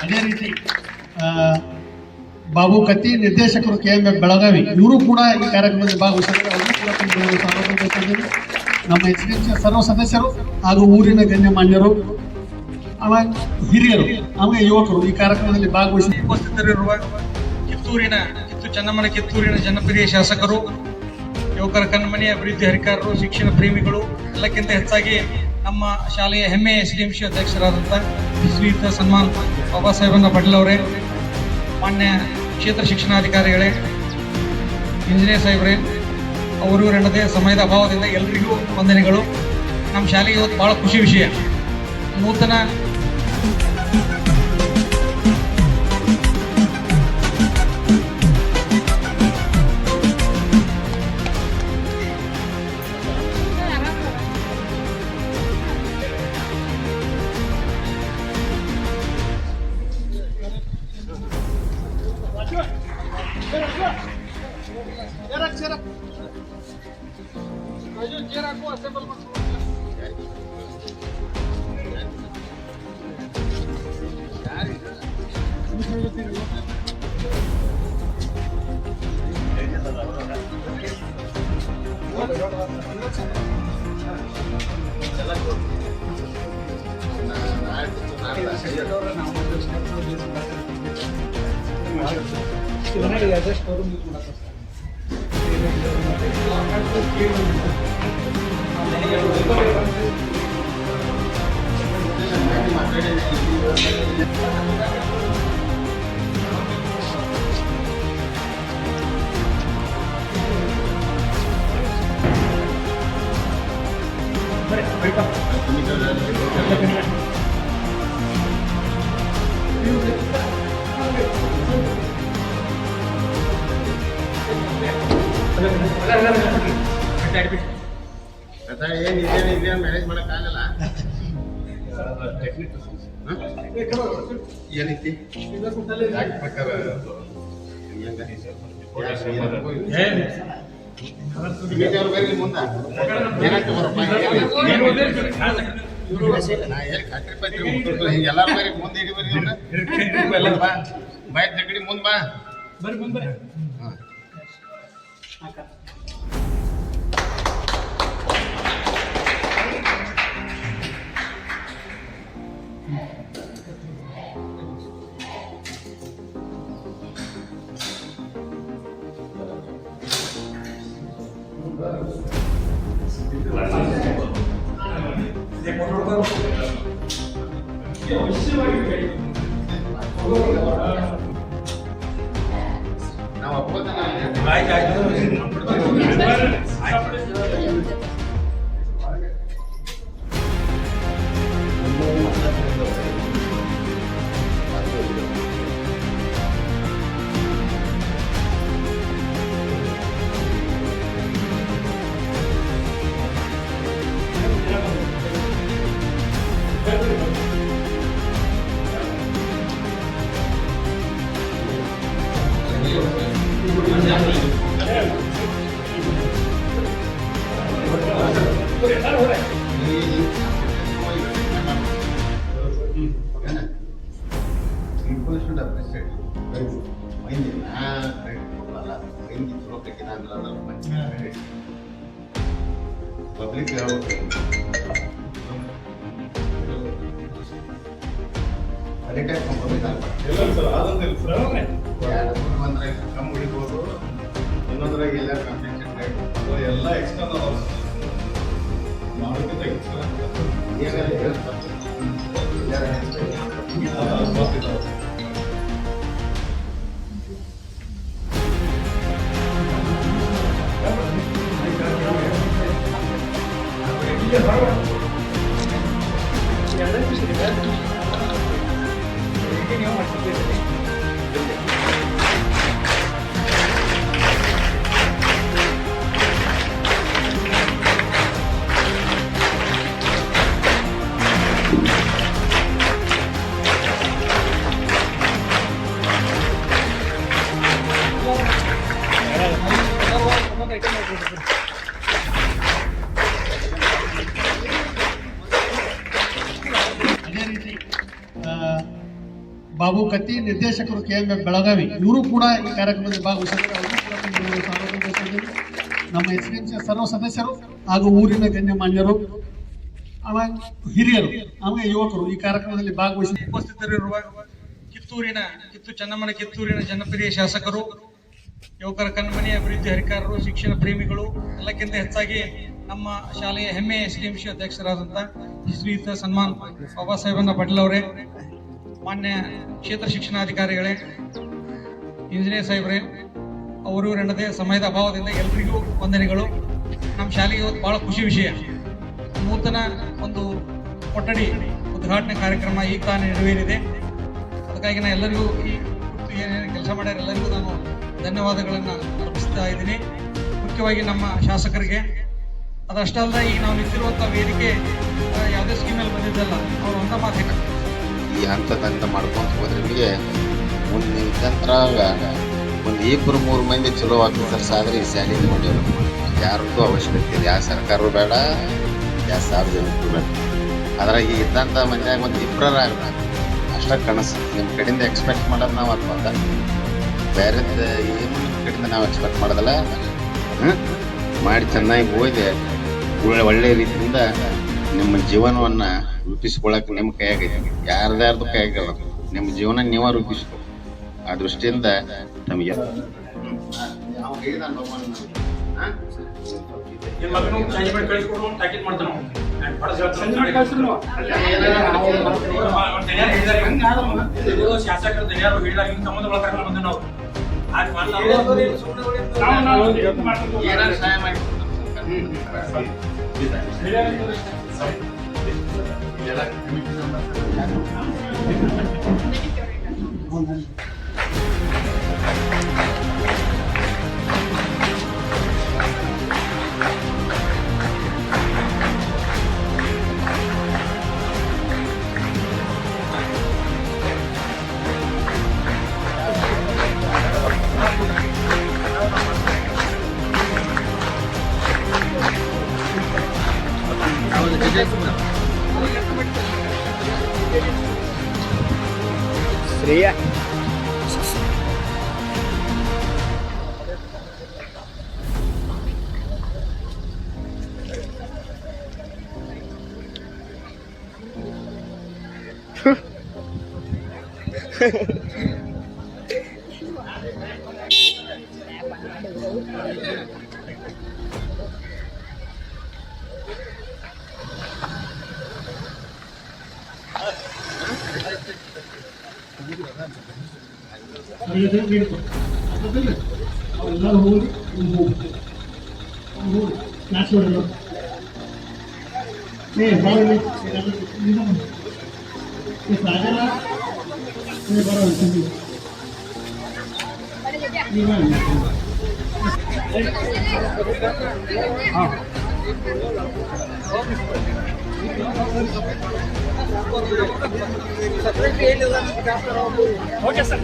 ಅದೇ ರೀತಿ ಬಾಬು ಕತ್ತಿ ನಿರ್ದೇಶಕರು KMF ಬೆಳಗಾವಿ, ಇವರು ಕೂಡ ಈ ಕಾರ್ಯಕ್ರಮದಲ್ಲಿ ಭಾಗವಹಿಸಿದ್ದಾರೆ. ಅವರು ಕೂಡ ಸ್ವಾಗತ ಬಯಸಿದ್ದಾರೆ. ನಮ್ಮ HDMC ಸರ್ವ ಸದಸ್ಯರು ಹಾಗೂ ಊರಿನ ಗಣ್ಯಮಾನ್ಯರು, ಆಮೇಲೆ ಹಿರಿಯರು, ಆಮೇಲೆ ಯುವಕರು ಈ ಕಾರ್ಯಕ್ರಮದಲ್ಲಿ ಭಾಗವಹಿಸಿ ಉಪಸ್ಥಿತರಿರುವ ಕಿತ್ತು ಚೆನ್ನಮ್ಮನ ಕಿತ್ತೂರಿನ ಜನಪ್ರಿಯ ಶಾಸಕರು, ಯುವಕರ ಕಣ್ಮಣಿ ಅಭಿವೃದ್ಧಿ ಅಧಿಕಾರರು, ಶಿಕ್ಷಣ ಪ್ರೇಮಿಗಳು, ಎಲ್ಲಕ್ಕಿಂತ ಹೆಚ್ಚಾಗಿ ನಮ್ಮ ಶಾಲೆಯ ಹೆಮ್ಮೆಯ SDMC ಅಧ್ಯಕ್ಷರಾದಂಥ ಶ್ರೀಯುತ ಸನ್ಮಾನ್ ಬಾಬಾ ಸಾಹೇಬಣ್ಣ ಪಾಟೀಲ್ ಅವರೇ, ಮಾನ್ಯ ಕ್ಷೇತ್ರ ಶಿಕ್ಷಣಾಧಿಕಾರಿಗಳೇ, ಇಂಜಿನಿಯರ್ ಸಾಹೇಬ್ರೆ, ಅವರು ಎನ್ನದೇ ಸಮಯದ ಅಭಾವದಿಂದ ಎಲ್ಲರಿಗೂ ವಂದನೆಗಳು. ನಮ್ಮ ಶಾಲೆಗೆ ಇವತ್ತು ಭಾಳ ಖುಷಿ ವಿಷಯ. ನೂತನ ಮ್ಯಾನೇಜ್ ಮಾಡಕ್ಕಾಗಲ್ಲ. ಏನೈತಿ ಎಲ್ಲಾರ ಬೇರೆ ಮುಂದೆ ಹಿಡಿಬರಿ ಬಾಯ್ ಜಗಡಿ ಮುಂದ್ ಬಾ. ನಾವು ಪಬ್ಲಿಕ್ ಅದೇ ಟೈಪ್ ಕಂಪ್ರಮೈಸ್ ಒಂದ್ರೆ ಕಮ್ಮಿ ಉಳಿಬೋದು, ಇನ್ನೊಂದ್ರಾಗ ಎಲ್ಲ ಕಾಂಪಿಟೇಷನ್ ಎಲ್ಲ ಎಕ್ಸ್ಟರ್ನಲ್ ಮಾಡೋದಕ್ಕಿಂತ ಬಾಬು ಕತ್ತಿ, ನಿರ್ದೇಶಕರು KMF ಬೆಳಗಾವಿ, ಇವರು ಕೂಡ ಈ ಕಾರ್ಯಕ್ರಮದಲ್ಲಿ ಭಾಗವಹಿಸಿದ್ದಾರೆ. ಅವರು ಕೂಡ ತಮಗೆ ಸ್ವಾಗತ ಬಯಸಿದ್ದೇನೆ. ನಮ್ಮ SDMC ಸರ್ವ ಸದಸ್ಯರು ಹಾಗೂ ಊರಿನ ಗಣ್ಯಮಾನ್ಯರು, ಆಮೇಲೆ ಹಿರಿಯರು, ಆಮೇಲೆ ಯುವಕರು ಈ ಕಾರ್ಯಕ್ರಮದಲ್ಲಿ ಭಾಗವಹಿಸಿ ಉಪಸ್ಥಿತರಿರುವ ಕಿತ್ತು ಚೆನ್ನಮ್ಮನ ಕಿತ್ತೂರಿನ ಜನಪ್ರಿಯ ಶಾಸಕರು, ಯುವಕರ ಕಣ್ಮನಿ ಅಭಿವೃದ್ಧಿ ಹರಿಕಾರರು, ಶಿಕ್ಷಣ ಪ್ರೇಮಿಗಳು, ಎಲ್ಲಕ್ಕಿಂತ ಹೆಚ್ಚಾಗಿ ನಮ್ಮ ಶಾಲೆಯ ಹೆಮ್ಮೆಯ SDMC ಅಧ್ಯಕ್ಷರಾದಂಥ ಶ್ರೀಯುತ ಸನ್ಮಾನ್ ಬಾಬಾ ಸಾಹೇಬಣ್ಣ ಪಾಟೀಲ್ ಅವರೇ, ಮಾನ್ಯ ಕ್ಷೇತ್ರ ಶಿಕ್ಷಣಾಧಿಕಾರಿಗಳೇ, ಇಂಜಿನಿಯರ್ ಸಾಹೇಬ್ರೆ, ಅವರು ಎನ್ನದೇ ಸಮಯದ ಅಭಾವದಿಂದ ಎಲ್ರಿಗೂ ವಂದನೆಗಳು. ನಮ್ಮ ಶಾಲೆಗೆ ಇವತ್ತು ಬಹಳ ಖುಷಿ ವಿಷಯ, ನೂತನ ಒಂದು ಕೊಠಡಿ ಉದ್ಘಾಟನೆ ಕಾರ್ಯಕ್ರಮ ಈಗ ತಾನೇ ನೆರವೇರಿದೆ. ಅದಕ್ಕಾಗಿ ನಾನು ಎಲ್ಲರಿಗೂ ಈ ಏನೇನು ಕೆಲಸ ಮಾಡ್ಯಾರ ಎಲ್ಲರಿಗೂ ನಾನು ಧನ್ಯವಾದಗಳನ್ನು ಅರ್ಪಿಸ್ತಾ ಇದ್ದೀನಿ. ಮುಖ್ಯವಾಗಿ ನಮ್ಮ ಶಾಸಕರಿಗೆ. ಅದಷ್ಟಲ್ಲ, ಈಗ ನಾವು ನಿಂತಿರುವಂಥ ವೇದಿಕೆ ಯಾವುದೇ ಸ್ಕೀಮಲ್ಲಿ ಬಂದಿದ್ದಲ್ಲ, ಅವ್ರು ಒಂದ ಮಾತಿನ ಈ ಹಂತದಂತ ಮಾಡ್ಕೊಂತ ಹೋದ್ರೆ ನಿಮಗೆ ಮುಂದೆ ನಿಂತಂತ್ರಾಗ ಒಂದು 2-3 ಮಂದಿ ಚಲೋ ಆಫೀಸರ್ಸ್ ಆದರೆ ಈ ಸ್ಯಾಲರಿ ಮಾಡಿದ್ರು. ಯಾರದ್ದು ಅವಶ್ಯಕತೆ ಇಲ್ಲ, ಯಾವ ಸರ್ಕಾರವೂ ಬೇಡ, ಯಾವ ಸಾರ್ವಜನಿಕರು ಬೇಡ. ಅದ್ರಾಗ ಈ ಇದ್ದಂಥ ಮಂದಿಯಾಗ ಒಂದು 2 ಆಗಬೇಕು ಅಷ್ಟ ಕನಸು. ನಿಮ್ಮ ಕಡೆಯಿಂದ ಎಕ್ಸ್ಪೆಕ್ಟ್ ಮಾಡೋದು ನಾವು ಅನ್ಕೊಂಡ ಬೇರೆದು ಏನು ನಿಮ್ಮ ಕಡೆಯಿಂದ ನಾವು ಎಕ್ಸ್ಪೆಕ್ಟ್ ಮಾಡೋದಲ್ಲ. ಮಾಡಿ ಚೆನ್ನಾಗಿ ಓದಿ ಒಳ್ಳೆಯ ರೀತಿಯಿಂದ ನಿಮ್ಮ ಜೀವನವನ್ನು ರೂಪಿಸ್ಕೊಳ್ಳೋಕೆ ನಿಮ್ಮ ಕೈಯಾಗೈತಿ, ಯಾರ್ದು ಕೈಯಾಗಲ್ಲ. ನಿಮ್ಮ ಜೀವನ ನೀವೇ ರೂಪಿಸ್ಕೊ. ಆ ದೃಷ್ಟಿಯಿಂದ ನಮಗೆ ಶಾಸಕರು ಸಹಾಯ ಮಾಡಿ ಶ್ರೇಯ ಎಲ್ಲರೂ ಹೋಗಿ ಕ್ಲಾಸ್ ಹೊಡೆದು ಸಾಗಲ್ಲ ಓಕೆ ಸರ್